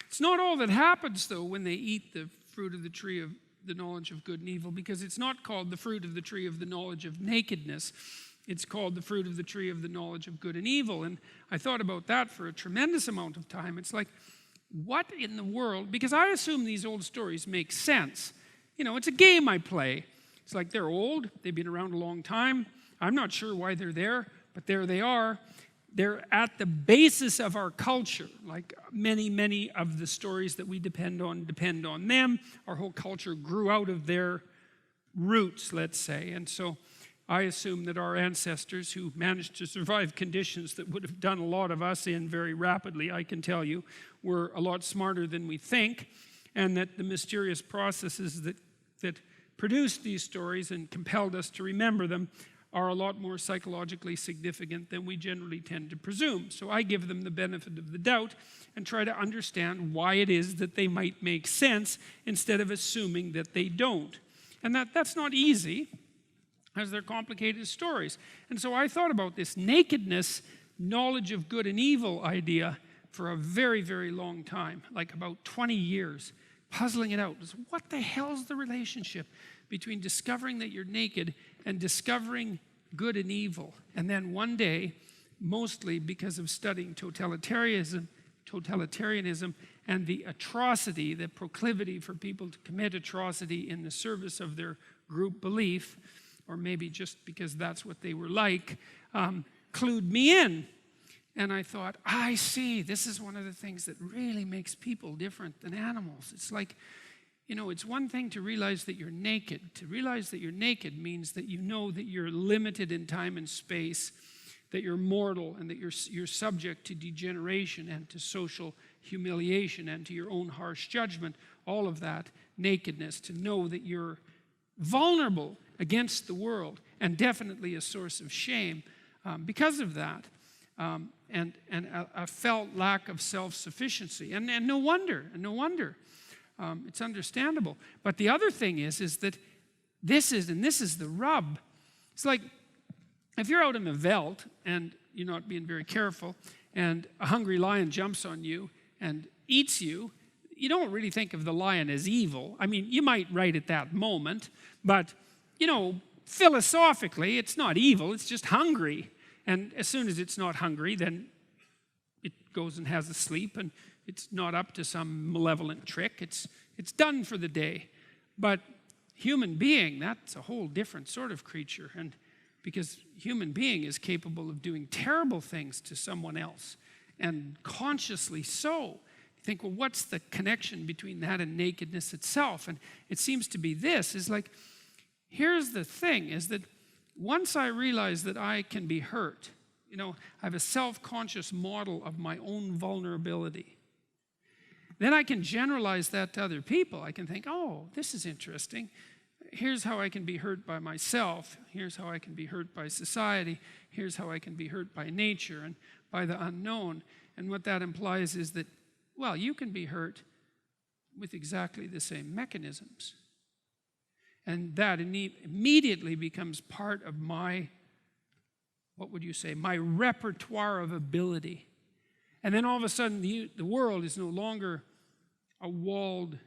It's not all that happens, though, when they eat the fruit of the tree of the knowledge of good and evil, because it's not called the fruit of the tree of the knowledge of nakedness. It's called the fruit of the tree of the knowledge of good and evil. And I thought about that for a tremendous amount of time. It's like, what in the world? Because I assume these old stories make sense. You know, it's a game I play. It's like they're old. They've been around a long time. I'm not sure why they're there, but there they are. They're at the basis of our culture. Like many of the stories that we depend on them. Our whole culture grew out of their roots, let's say. And so I assume that our ancestors, who managed to survive conditions that would have done a lot of us in very rapidly, I can tell you, were a lot smarter than we think, and that the mysterious processes that produced these stories and compelled us to remember them are a lot more psychologically significant than we generally tend to presume. So I give them the benefit of the doubt and try to understand why it is that they might make sense instead of assuming that they don't. And that's not easy, as they're complicated stories. And so I thought about this nakedness, knowledge of good and evil idea for a very, very long time, like about 20 years, puzzling it out. What the hell's the relationship between discovering that you're naked and discovering good and evil? And then one day, mostly because of studying totalitarianism and the atrocity, the proclivity for people to commit atrocity in the service of their group belief, or maybe just because that's what they were like, clued me in. And I thought, I see, this is one of the things that really makes people different than animals. It's like, you know, it's one thing to realize that you're naked. To realize that you're naked means that you know that you're limited in time and space, that you're mortal, and that you're subject to degeneration and to social humiliation and to your own harsh judgment. All of that nakedness, to know that you're vulnerable against the world, and definitely a source of shame because of that, and a felt lack of self-sufficiency, and no wonder. It's understandable. But the other thing is that this is the rub. It's like if you're out in the veldt and you're not being very careful, and a hungry lion jumps on you and eats you, you don't really think of the lion as evil. I mean, you might right at that moment, but you know, philosophically, it's not evil, it's just hungry. And as soon as it's not hungry, then it goes and has a sleep, and it's not up to some malevolent trick. It's done for the day. But human being, that's a whole different sort of creature. And because human being is capable of doing terrible things to someone else, and consciously so. You think, well, what's the connection between that and nakedness itself? And it seems to be this, is like, here's the thing, is that once I realize that I can be hurt, you know, I have a self-conscious model of my own vulnerability, then I can generalize that to other people. I can think, oh, this is interesting. Here's how I can be hurt by myself. Here's how I can be hurt by society. Here's how I can be hurt by nature and by the unknown. And what that implies is that, well, you can be hurt with exactly the same mechanisms. And that immediately becomes part of my, what would you say, my repertoire of ability. And then all of a sudden, the world is no longer a walled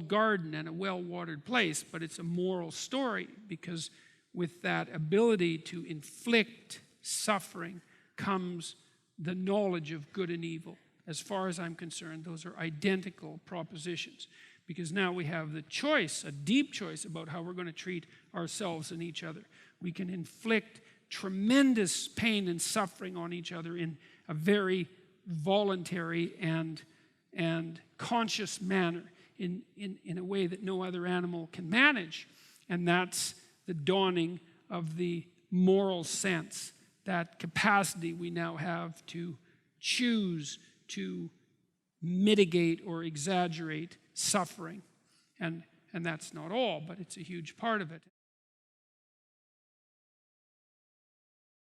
garden and a well-watered place, but it's a moral story, because with that ability to inflict suffering comes the knowledge of good and evil. As far as I'm concerned, those are identical propositions, because now we have the choice, a deep choice about how we're going to treat ourselves and each other. We can inflict tremendous pain and suffering on each other in a very voluntary and conscious manner, in a way that no other animal can manage. And that's the dawning of the moral sense, that capacity we now have to choose to mitigate or exaggerate suffering. And that's not all, but it's a huge part of it.